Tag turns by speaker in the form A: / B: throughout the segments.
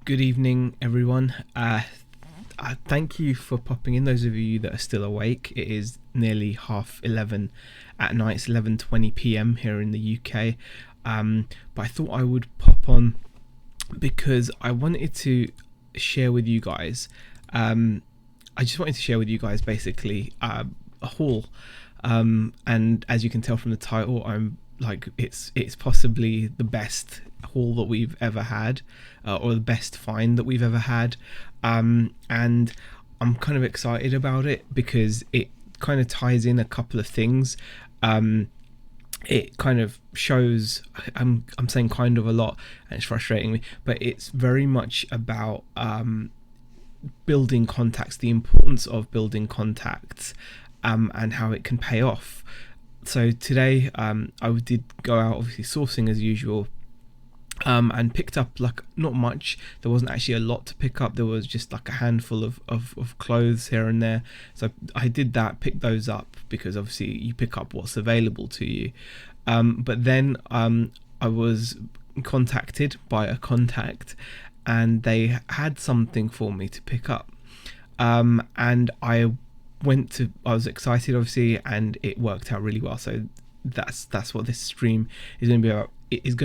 A: Good evening, everyone. Thank you for popping in. Those of you that are still awake, it is nearly 11:30 at night. It's 11:20 p.m. here in the UK. But I thought I would pop on because I wanted to share with you guys. I just wanted to share with you guys basically a haul. And as you can tell from the title, I'm like it's possibly the best haul that we've ever had, or the best find that we've ever had, and I'm kind of excited about it because it kind of ties in a couple of things. It kind of shows, I'm saying kind of a lot and it's frustrating me, but it's very much about building contacts, the importance of building contacts, and how it can pay off. So today I did go out obviously sourcing as usual, and picked up like not much. There wasn't actually a lot to pick up. There was just like a handful of clothes here and there. So I did that, picked those up because obviously you pick up what's available to you. But then I was contacted by a contact and they had something for me to pick up. And I was excited obviously, and it worked out really well. So that's what this stream is going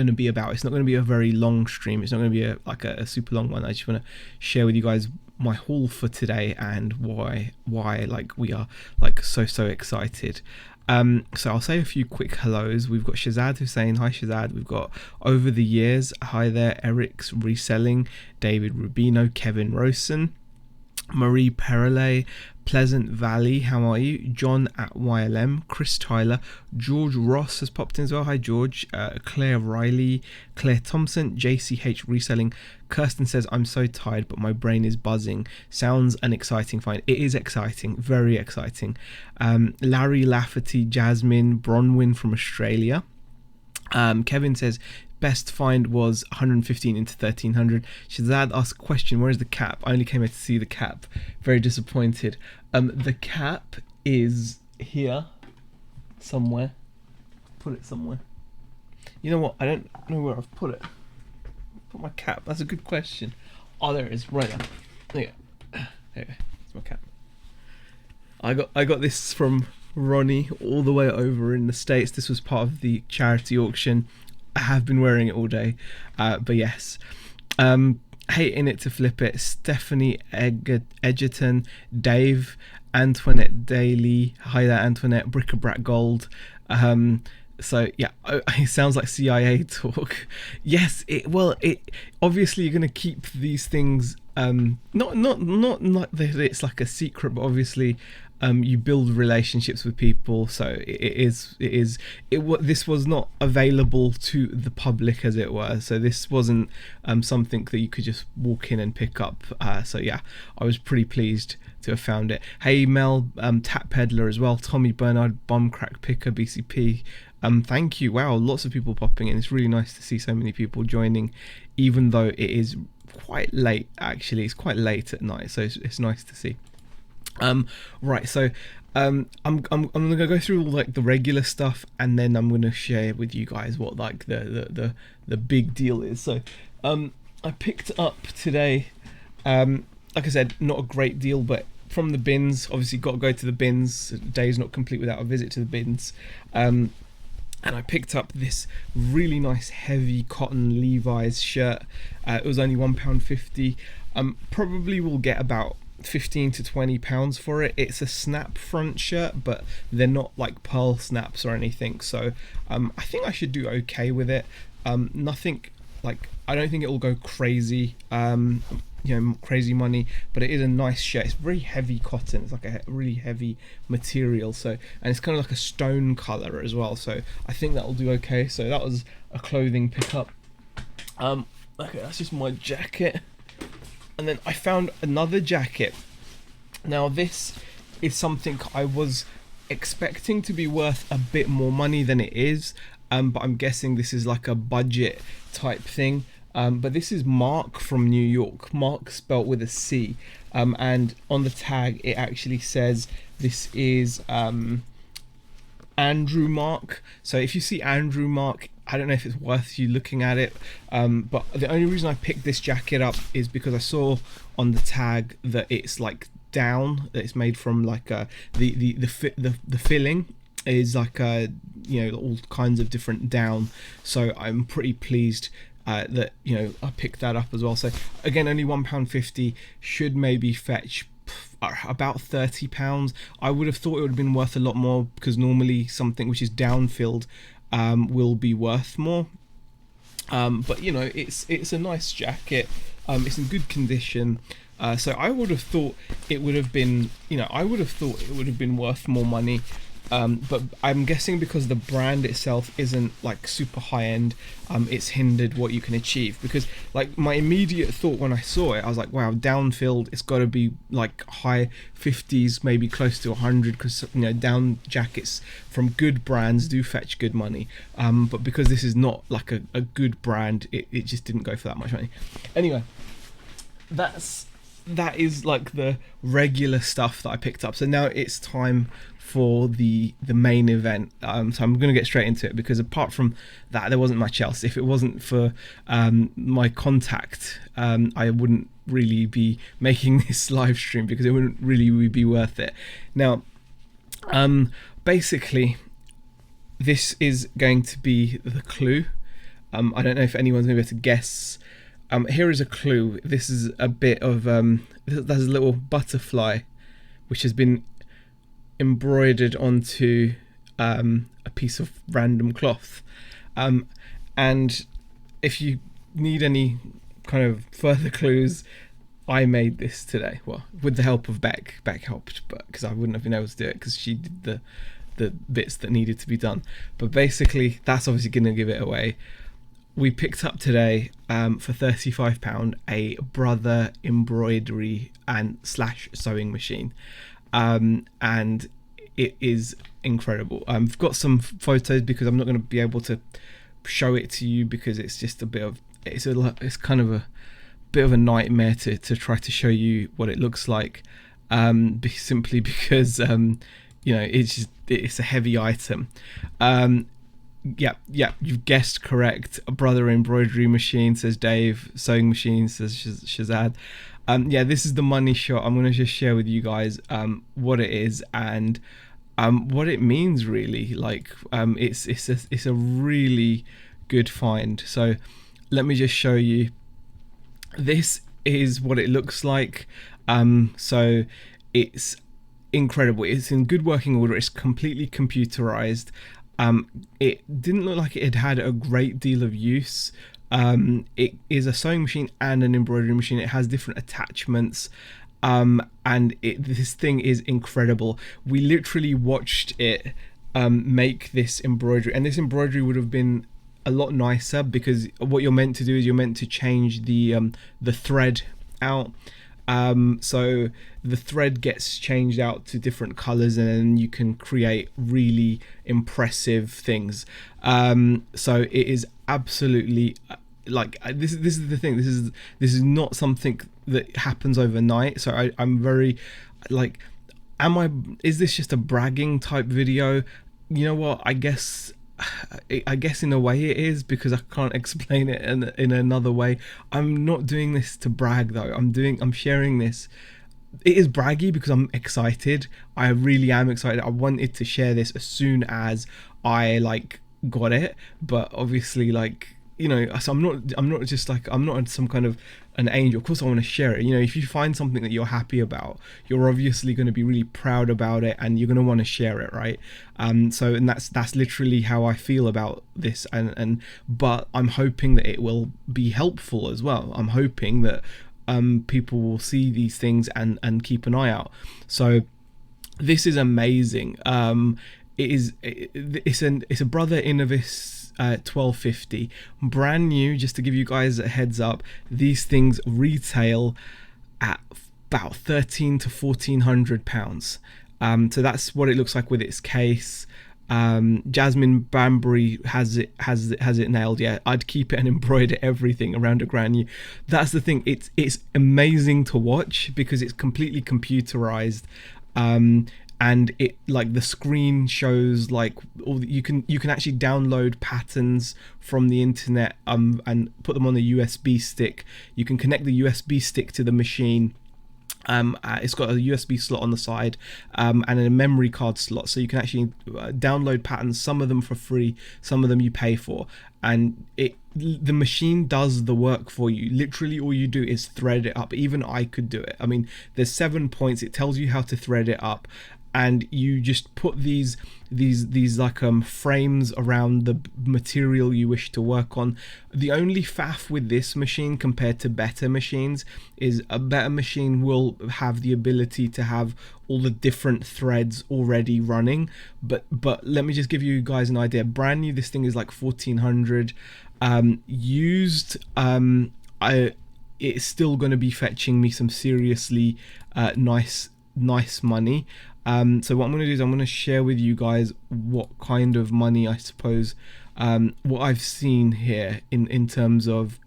A: to be about. It's not going to be a very long stream. It's not going to be a super long one. I just want to share with you guys my haul for today and why like we are like so excited. So I'll say a few quick hellos. We've got Shazad who's saying hi. Shazad. We've got Over the Years, hi there. Eric's Reselling, David Rubino, Kevin Rosen, Marie Perrellet, Pleasant Valley, how are you? John at YLM, Chris Tyler, George Ross has popped in as well, hi George, Claire Riley, Claire Thompson, JCH Reselling, Kirsten says I'm so tired but my brain is buzzing, sounds an exciting find. It is exciting, very exciting. Larry Lafferty, Jasmine, Bronwyn from Australia. Kevin says best find was 115 into 1300. Shazad asked a question, where is the cap? I only came here to see the cap. Very disappointed. The cap is here somewhere. Put it somewhere. You know what? I don't know where I've put it. Put my cap. That's a good question. Oh, there it is. Right there. There you go. There you go. It's my cap. I got this from Ronnie all the way over in the States. This was part of the charity auction. I have been wearing it all day, but yes. Hating it to flip it. Stephanie Edgerton, Dave, Antoinette Daly, hi there Antoinette, Bric-a-Brac Gold. So yeah, it sounds like CIA talk. Yes, it obviously you're going to keep these things, not that it's like a secret, but obviously you build relationships with people, so this was not available to the public, as it were. So this wasn't something that you could just walk in and pick up. So yeah, I was pretty pleased to have found it. Hey Mel, Tap Peddler as well, Tommy Bernard, Bumcrack Picker, BCP. Thank you. Wow, lots of people popping in. It's really nice to see so many people joining, even though it is quite late. Actually, it's quite late at night, so it's nice to see. Right, so I'm gonna go through all like the regular stuff, and then I'm gonna share with you guys what like the big deal is. So I picked up today, like I said, not a great deal, but from the bins. Obviously got to go to the bins. The day's not complete without a visit to the bins. And I picked up this really nice heavy cotton Levi's shirt. It was only £1.50. Probably will get about 15 to 20 pounds for it. It's a snap front shirt, but they're not like pearl snaps or anything, so I think I should do okay with it. Nothing like, I don't think it will go crazy, crazy money, but it is a nice shirt. It's very heavy cotton. It's like a really heavy material, so, and it's kind of like a stone color as well, so I think that will do okay. So that was a clothing pickup. Okay, that's just my jacket. And then I found another jacket. Now this is something I was expecting to be worth a bit more money than it is, but I'm guessing this is like a budget type thing. But this is Mark from New York. Mark spelt with a C, and on the tag it actually says this is Andrew Mark. So if you see Andrew Mark, I don't know if it's worth you looking at it, but the only reason I picked this jacket up is because I saw on the tag that it's like down, that it's made from like the filling is like all kinds of different down, so I'm pretty pleased that I picked that up as well. So again, only £1.50 should maybe fetch about £30. I would have thought it would have been worth a lot more, because normally something which is down-filled will be worth more, but it's a nice jacket. It's in good condition, so I would have thought it would have been worth more money, but I'm guessing because the brand itself isn't like super high end, it's hindered what you can achieve. Because like my immediate thought when I saw it, I was like, wow, down-filled, it's got to be like high 50s, maybe close to 100, because down jackets from good brands do fetch good money, but because this is not like a good brand, it just didn't go for that much money. Anyway, that is like the regular stuff that I picked up. So now it's time for the main event. So I'm going to get straight into it, because apart from that, there wasn't much else. If it wasn't for my contact, I wouldn't really be making this live stream, because it wouldn't really be worth it. Now, basically, this is going to be the clue. I don't know if anyone's going to be able to guess. Here is a clue. This is a bit of there's a little butterfly which has been embroidered onto a piece of random cloth, and if you need any kind of further clues, I made this today, well, with the help of Beck helped, but because I wouldn't have been able to do it, because she did the bits that needed to be done. But basically, that's obviously going to give it away. We picked up today for £35 a Brother embroidery and / sewing machine, and it is incredible. I've got some photos, because I'm not going to be able to show it to you, because it's just it's kind of a bit of a nightmare to try to show you what it looks like, simply because it's a heavy item. Yeah, you've guessed correct. A Brother embroidery machine, says Dave. Sewing machine, says Shazad. Yeah, this is the money shot. I'm going to just share with you guys what it is and what it means, really. Like, it's a really good find. So let me just show you. This is what it looks like. So it's incredible. It's in good working order. It's completely computerized. It didn't look like it had a great deal of use. It is a sewing machine and an embroidery machine. It has different attachments, and this thing is incredible. We literally watched it make this embroidery, and this embroidery would have been a lot nicer, because what you're meant to do is you're meant to change the thread out. So the thread gets changed out to different colors, and then you can create really impressive things. So it is absolutely this is the thing. This is not something that happens overnight. So I'm very like, is this just a bragging type video? You know what? I guess in a way it is, because I can't explain it in another way. I'm not doing this to brag though. I'm sharing this. It is braggy because I'm excited. I really am excited. I wanted to share this as soon as I got it, but obviously so I'm not just I'm not some kind of an angel. Of course I want to share it. If you find something that you're happy about, you're obviously going to be really proud about it, and you're going to want to share it, right? And that's literally how I feel about this, but I'm hoping that it will be helpful as well. I'm hoping that people will see these things and keep an eye out. So this is amazing. It's a Brother Innovis 1250, brand new. Just to give you guys a heads up, these things retail at about £1,300 to £1,400. So that's what it looks like with its case. Jasmine Banbury has it nailed. Yeah, I'd keep it and embroider everything around a grand new. That's the thing. It's amazing to watch, because it's completely computerized. and it like the screen shows like you can actually download patterns from the internet and put them on a USB stick. You can connect the USB stick to the machine. It's got a USB slot on the side and a memory card slot, so you can actually download patterns, some of them for free, some of them you pay for, and the machine does the work for you. Literally all you do is thread it up. Even I could do it. I mean, there's 7 points, it tells you how to thread it up, and you just put these like frames around the material you wish to work on. The only faff with this machine compared to better machines is a better machine will have the ability to have all the different threads already running, but let me just give you guys an idea. Brand new, this thing is like 1400. Used, it's still going to be fetching me some seriously nice money. So what I'm going to do is I'm going to share with you guys what kind of money, I suppose, what I've seen here in terms of,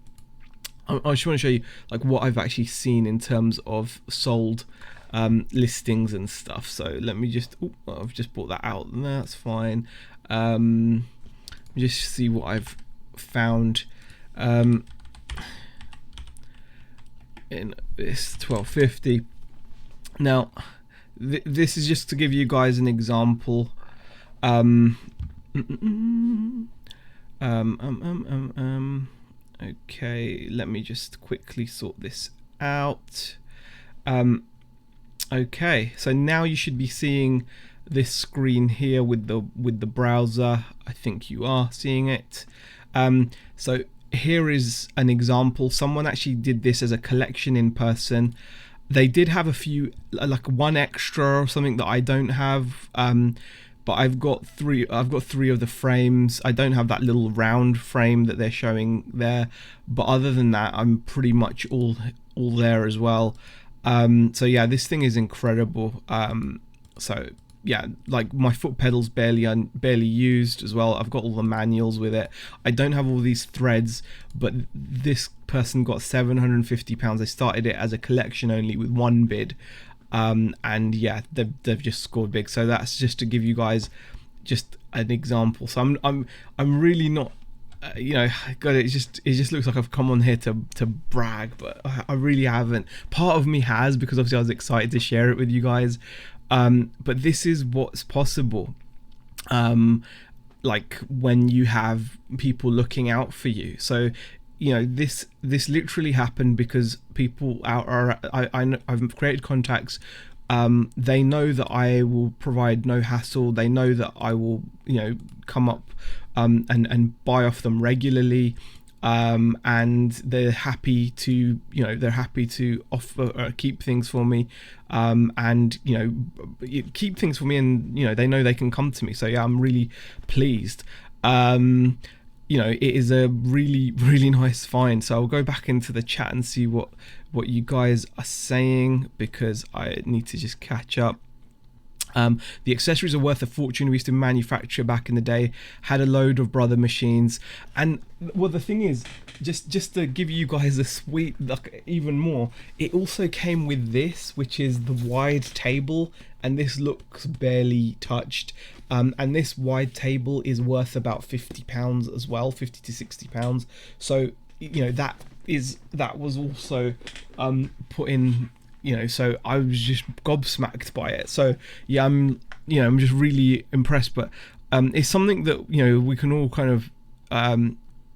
A: I just want to show you like what I've actually seen in terms of sold listings and stuff. So let me just, I've just brought that out, that's fine. Just see what I've found in this 1250. Now this is just to give you guys an example. Okay, let me just quickly sort this out. Okay, so now you should be seeing this screen here with the browser. I think you are seeing it. So here is an example. Someone actually did this as a collection in person. They did have a few, like one extra or something that I don't have, but I've got three of the frames. I don't have that little round frame that they're showing there, but other than that, I'm pretty much all there as well. So yeah, this thing is incredible. So yeah, like my foot pedals barely used as well. I've got all the manuals with it. I don't have all these threads, but this person got £750. They started it as a collection only with one bid, and yeah, they've just scored big. So that's just to give you guys just an example. So I'm really not, you know, God, it just looks like I've come on here to brag, but I really haven't. Part of me has, because obviously I was excited to share it with you guys. But this is what's possible, like when you have people looking out for you. So, you know, this literally happened because people I've created contacts. They know that I will provide no hassle. They know that I will, you know, come up and buy off them regularly. And they're happy to, you know, offer keep things for me, and you know, keep things for me, and you know, they know they can come to me. So yeah, I'm really pleased. You know, it is a really nice find. So I'll go back into the chat and see what you guys are saying, because I need to just catch up. The accessories are worth a fortune. We used to manufacture back in the day, had a load of brother machines, and well, the thing is, just to give you guys a sweet, like, even more, it also came with this, which is the wide table, and this looks barely touched, and this wide table is worth about £50 as well, 50 to 60 pounds. So you know, that was also put in. You know, so I was just gobsmacked by it. So yeah, I'm just really impressed. But it's something that, you know, we can all kind of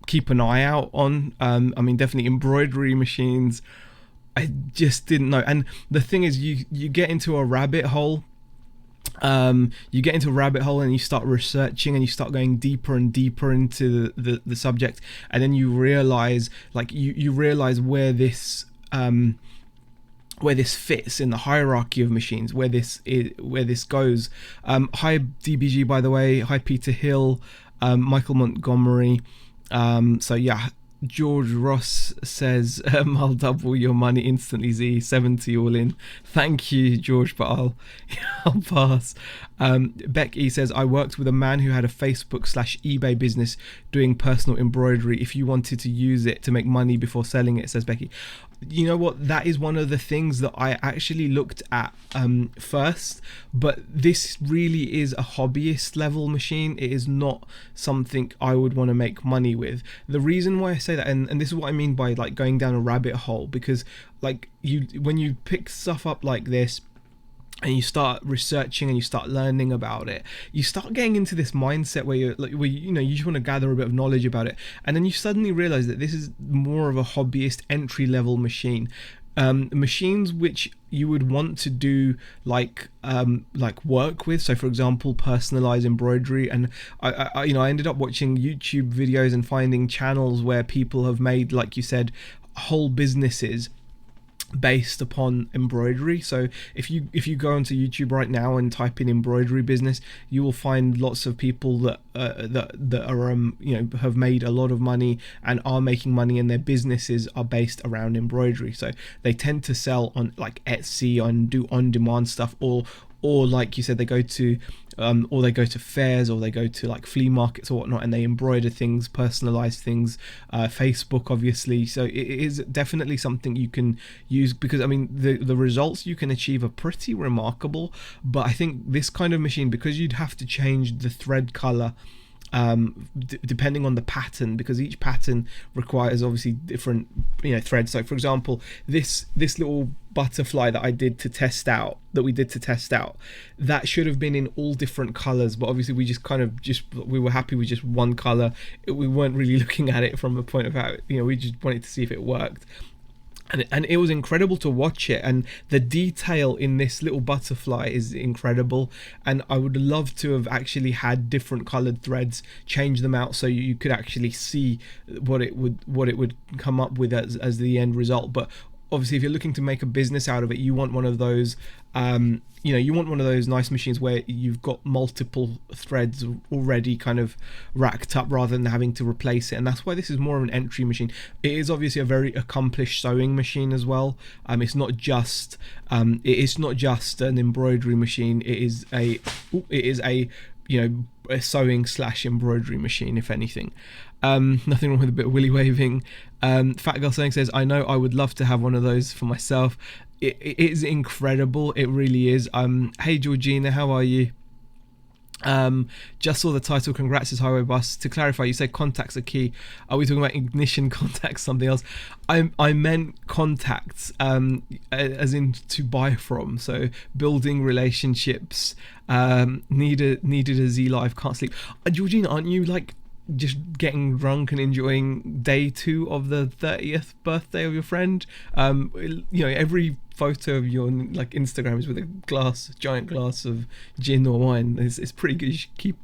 A: keep an eye out on. I mean, definitely embroidery machines. I just didn't know. And the thing is, you get into a rabbit hole. And you start researching, and you start going deeper and deeper into the subject, and then you realize, like, you realize where this fits in the hierarchy of machines, where this goes. Hi DBG, by the way. Hi Peter Hill, Michael Montgomery. So yeah, George Ross says, I'll double your money instantly, Z, 70 all in. Thank you, George, but I'll pass. Becky says, I worked with a man who had a Facebook/eBay business doing personal embroidery. If you wanted to use it to make money before selling it, says Becky. you know what, that is one of the things that I actually looked at first, but this really is a hobbyist level machine. It is not something I would want to make money with. The reason why I say that, and this is what I mean by like going down a rabbit hole, because like when you pick stuff up like this and you start researching and you start learning about it, you start getting into this mindset where you're like, where you just want to gather a bit of knowledge about it, and then you suddenly realize that this is more of a hobbyist entry level machine. Machines which you would want to do like work with, so for example personalized embroidery. And I ended up watching YouTube videos and finding channels where people have made, like you said, whole businesses based upon embroidery. So if you go onto YouTube right now and type in embroidery business, you will find lots of people that are have made a lot of money and are making money, and their businesses are based around embroidery. So they tend to sell on like Etsy and do on-demand stuff, or like you said, they go to fairs, or they go to like flea markets or whatnot, and they embroider things, personalize things. Facebook, obviously. So it is definitely something you can use, because I mean the results you can achieve are pretty remarkable. But I think this kind of machine, because you'd have to change the thread color depending on the pattern, because each pattern requires obviously different threads. So for example, this little butterfly that we did to test out, that should have been in all different colors, but obviously we were happy with just one color. We weren't really looking at it from a point of how we just wanted to see if it worked. And it was incredible to watch it, and the detail in this little butterfly is incredible. And I would love to have actually had different colored threads, change them out so you could actually see what it would come up with as the end result. But obviously, if you're looking to make a business out of it, you want one of those nice machines where you've got multiple threads already kind of racked up, rather than having to replace it. And that's why this is more of an entry machine. It is obviously a very accomplished sewing machine as well. It's not just an embroidery machine. It is a sewing / embroidery machine, if anything. Nothing wrong with a bit of willy waving. Fat Girl Saying says, I know I would love to have one of those for myself. It is incredible, it really is. Hey Georgina, how are you? Just saw the title, congrats, is Highway Bus. To clarify, you say contacts are key. Are we talking about ignition contacts, something else? I meant contacts, as in to buy from. So building relationships. Needed a Z Live, can't sleep. Georgina, aren't you like just getting drunk and enjoying day 2 of the 30th birthday of your friend? Every photo of your like Instagram is with a giant glass of gin or wine. It's pretty good. You should keep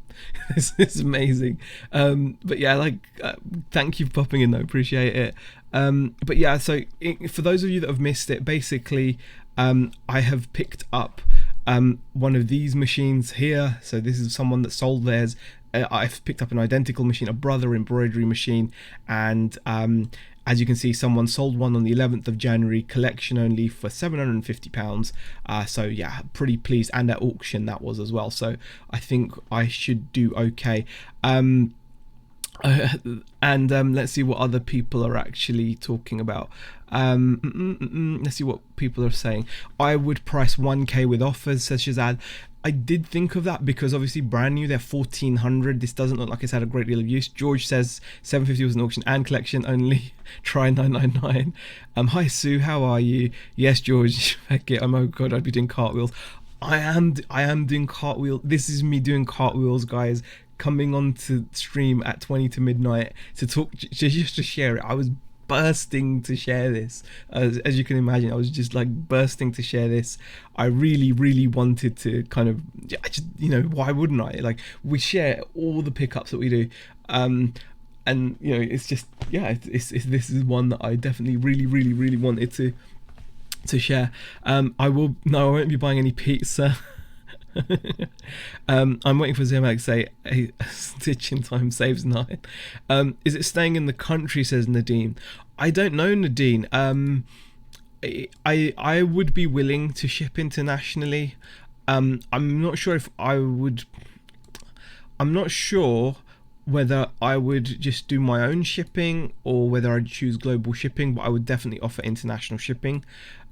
A: it's amazing. But yeah, thank you for popping in though, appreciate it. But yeah, so for those of you that have missed it, basically I have picked up one of these machines here. So this is someone that sold theirs. I've picked up an identical machine, a Brother embroidery machine, and as you can see, someone sold one on the 11th of January, collection only, for £750. So yeah, pretty pleased, and at auction that was as well. So I think I should do okay. And let's see what other people are actually talking about. Let's see what people are saying. I would price 1k with offers, says Shazad. I did think of that, because obviously brand new, they're 1400. This doesn't look like it's had a great deal of use. George says 750 was an auction and collection only. Try 999. Hi Sue, how are you? Yes, George. Oh god, I'd be doing cartwheels. I am doing cartwheels. This is me doing cartwheels, guys. Coming on to stream at 20 to midnight to talk, just to share it. I was bursting to share this, as you can imagine. I was just like bursting to share this. I really wanted to kind of, why wouldn't I? Like, we share all the pickups that we do, and it's just, yeah, it's this is one that I definitely really wanted to share. I won't be buying any pizza. I'm waiting for Zemac to say a stitch in time saves 9. Is it staying in the country, says Nadine. I don't know, Nadine. I would be willing to ship internationally. I'm not sure if I would. I'm not sure whether I would just do my own shipping or whether I'd choose global shipping, but I would definitely offer international shipping.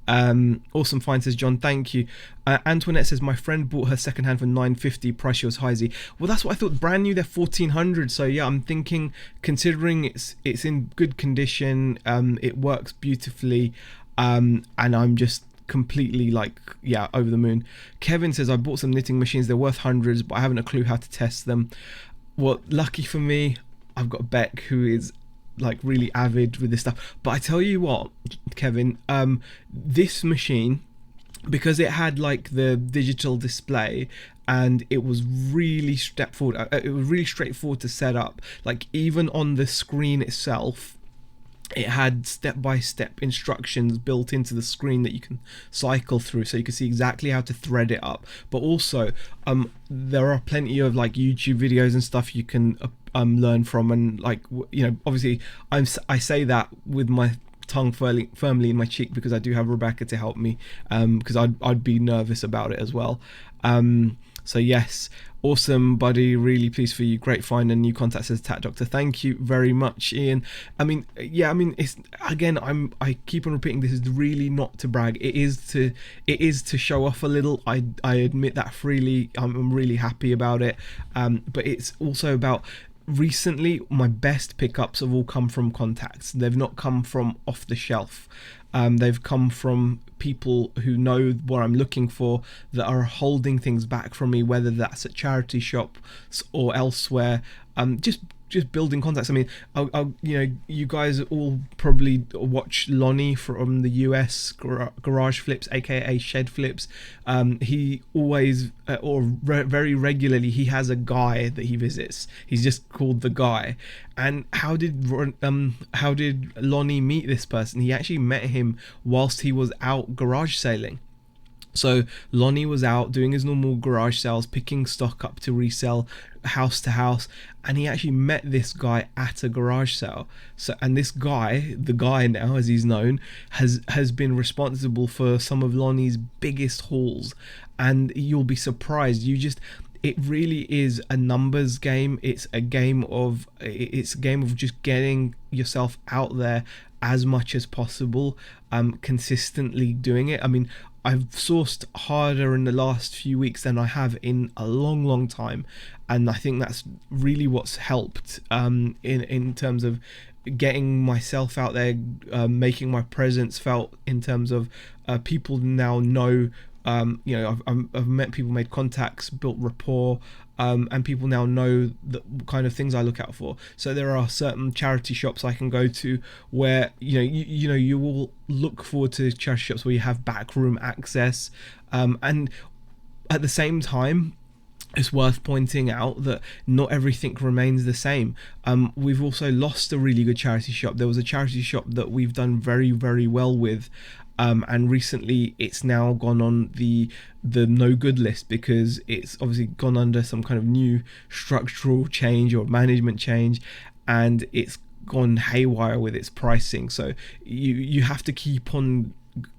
A: Awesome Find says, John, thank you. Antoinette says, my friend bought her secondhand for $950, price she was high-Z. Well, that's what I thought, brand new, they're $1,400. So yeah, I'm thinking, considering it's in good condition, it works beautifully, and I'm just completely like, yeah, over the moon. Kevin says, I bought some knitting machines, they're worth hundreds, but I haven't a clue how to test them. Well, lucky for me, I've got Beck, who is like really avid with this stuff. But I tell you what, Kevin, this machine, because it had like the digital display and it was really straightforward, it was really straightforward to set up. Like even on the screen itself, it had step-by-step instructions built into the screen that you can cycle through, so you can see exactly how to thread it up. But also there are plenty of like YouTube videos and stuff you can learn from, and like, you know, obviously I say that with my tongue firmly in my cheek, because I do have Rebecca to help me, because I'd be nervous about it as well. So yes, awesome, buddy, really pleased for you, great find and new contact, says Tat Doctor. Thank you very much, Ian. I mean, yeah, I mean, it's, again, I keep on repeating, this is really not to brag, it is to show off a little. I admit that freely. I'm really happy about it, but it's also about, recently my best pickups have all come from contacts. They've not come from off the shelf. They've come from people who know what I'm looking for, that are holding things back from me, whether that's at charity shops or elsewhere. Just building contacts. I mean, I'll you know, you guys all probably watch Lonnie from the US, Garage Flips, aka Shed Flips. He always, very regularly, he has a guy that he visits. He's just called the Guy. And how did Lonnie meet this person? He actually met him whilst he was out garage sailing. So Lonnie was out doing his normal garage sales, picking stock up to resell house to house, and he actually met this guy at a garage sale. So, and this guy, the Guy now as he's known, has been responsible for some of Lonnie's biggest hauls. And you'll be surprised, it really is a numbers game. It's a game of just getting yourself out there as much as possible, consistently doing it. I mean, I've sourced harder in the last few weeks than I have in a long time, and I think that's really what's helped in terms of getting myself out there, making my presence felt, in terms of people now know. You know, I've met people, made contacts, built rapport, and people now know the kind of things I look out for. So there are certain charity shops I can go to where, you know, you will look forward to charity shops where you have backroom access, and at the same time, it's worth pointing out that not everything remains the same. We've also lost a really good charity shop. There was a charity shop that we've done very well with, and recently it's now gone on the no good list, because it's obviously gone under some kind of new structural change or management change, and it's gone haywire with its pricing. So you have to keep on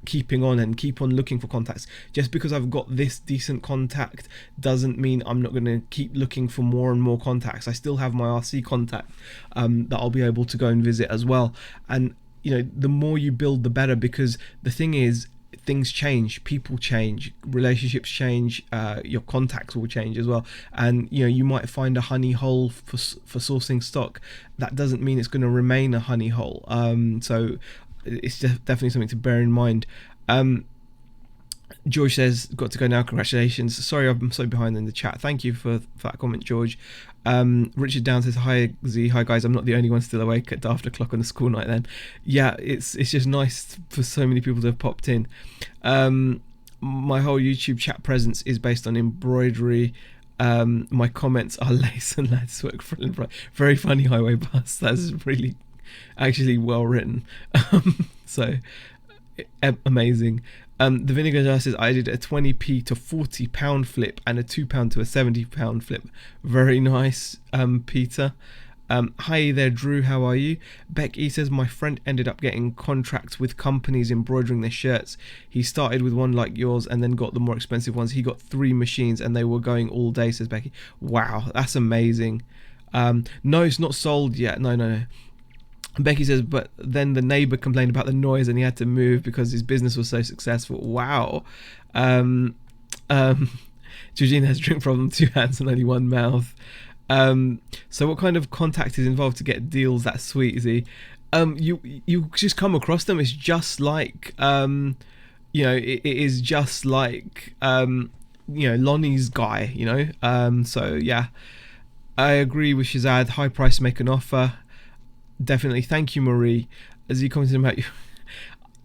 A: keeping on and keep on looking for contacts. Just because I've got this decent contact doesn't mean I'm not going to keep looking for more and more contacts. I still have my RC contact that I'll be able to go and visit as well. And you know, the more you build, the better, because the thing is, things change, people change, relationships change, your contacts will change as well. And you know, you might find a honey hole for sourcing stock. That doesn't mean it's going to remain a honey hole. So it's definitely something to bear in mind. George says, got to go now, congratulations. Sorry I'm so behind in the chat. Thank you for that comment, George. Richard Down says, hi Z, hi guys, I'm not the only one still awake at after clock on the school night then. Yeah, it's just nice for so many people to have popped in. My whole YouTube chat presence is based on embroidery. My comments are lace and lads work for very funny highway bus. That's really actually well written. So amazing. The Vinegar Jar says, I did a 20p to 40 pound flip and a £2 to a 70 pound flip. Very nice, Peter. Hi there, Drew, how are you? Beck E says, my friend ended up getting contracts with companies embroidering their shirts. He started with one like yours and then got the more expensive ones. He got 3 machines and they were going all day, says Becky. Wow, that's amazing. No, it's not sold yet. No. Becky says, but then the neighbor complained about the noise and he had to move because his business was so successful. Wow. Georgina has a drink problem, 2 hands and only 1 mouth. So what kind of contact is involved to get deals that sweet? Is he? You just come across them. It's just like it is just like Lonnie's guy. So yeah, I agree with Shazad. High price to make an offer. Definitely. Thank you, Marie. As you commented about you.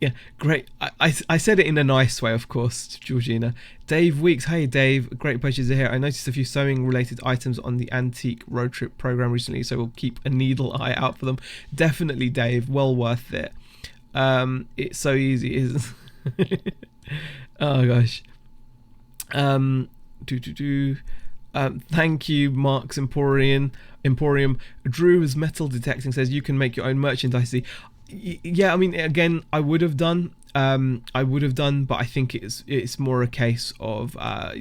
A: Yeah, great. I said it in a nice way, of course, Georgina. Dave Weeks. Hey, Dave. Great pleasure to hear. I noticed a few sewing-related items on the Antique Road Trip program recently, so we'll keep a needle eye out for them. Definitely, Dave. Well worth it. It's so easy, isn't it? Oh, gosh. Thank you, Mark's Emporium. Drew's metal detecting says you can make your own merchandise. Yeah, I mean, again, I would have done, but I think it's more a case of, I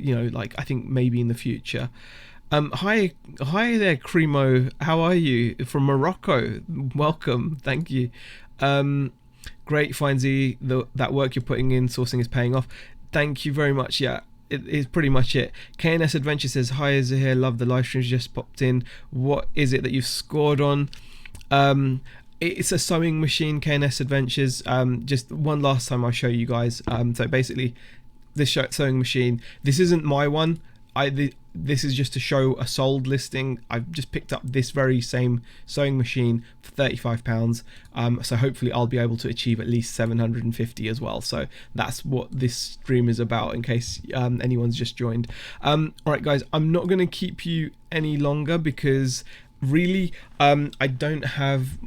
A: think maybe in the future. Hi there, Cremo. How are you? From Morocco. Welcome. Thank you. Great, Findsy. That work you're putting in sourcing is paying off. Thank you very much. Yeah. It is pretty much it. KNS Adventure says, hi Zahir, love the live streams, just popped in. What is it that you've scored on? It's a sewing machine, KNS Adventures. Just one last time I'll show you guys. So basically this sewing machine, this isn't my one. This is just to show a sold listing. I've just picked up this very same sewing machine for £35. So hopefully I'll be able to achieve at least 750 as well. So that's what this stream is about, in case anyone's just joined. Alright guys, I'm not going to keep you any longer because really I don't have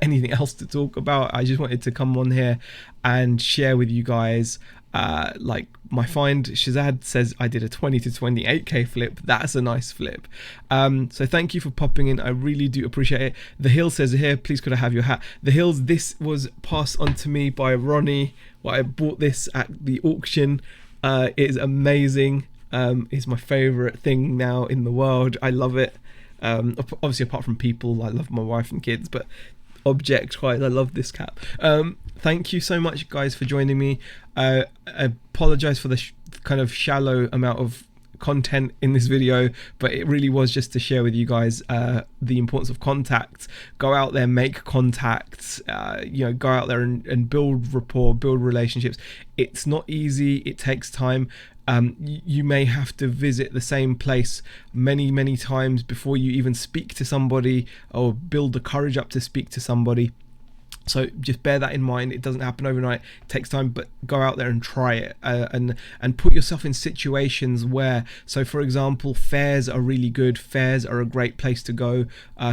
A: anything else to talk about. I just wanted to come on here and share with you guys like my find. Shazad says I did a 20 to 28k flip. That's a nice flip. So thank you for popping in. I really do appreciate it. The Hill says here, please could I have your hat? The Hills, this was passed on to me by Ronnie. I bought this at the auction. It is amazing. It's my favorite thing now in the world. I love it. Obviously apart from people, I love my wife and kids, but object wise, I love this cap. Thank you so much guys for joining me. I apologize for the kind of shallow amount of content in this video, but it really was just to share with you guys the importance of contacts. Go out there, make contacts, go out there and build rapport, build relationships. It's not easy, it takes time. You may have to visit the same place many times before you even speak to somebody or build the courage up to speak to somebody. So just bear that in mind. It doesn't happen overnight. It takes time, but go out there and try it, and put yourself in situations where, so for example, fairs are really good. Fairs are a great place to go.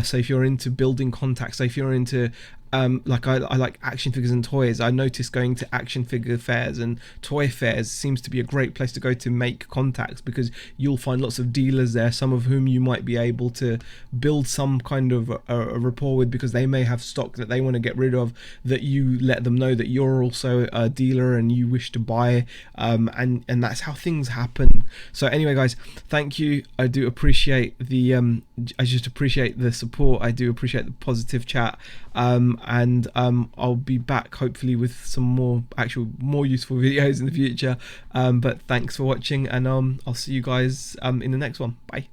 A: So if you're into building contacts, so if you're into like I like action figures and toys, I noticed going to action figure fairs and toy fairs seems to be a great place to go to make contacts, because you'll find lots of dealers there, some of whom you might be able to build some kind of a rapport with, because they may have stock that they want to get rid of, that you let them know that you're also a dealer and you wish to buy, and that's how things happen. So anyway guys, thank you. I do appreciate the I just appreciate the support. I do appreciate the positive chat, and I'll be back hopefully with some more useful videos in the future, but thanks for watching, and I'll see you guys in the next one. Bye.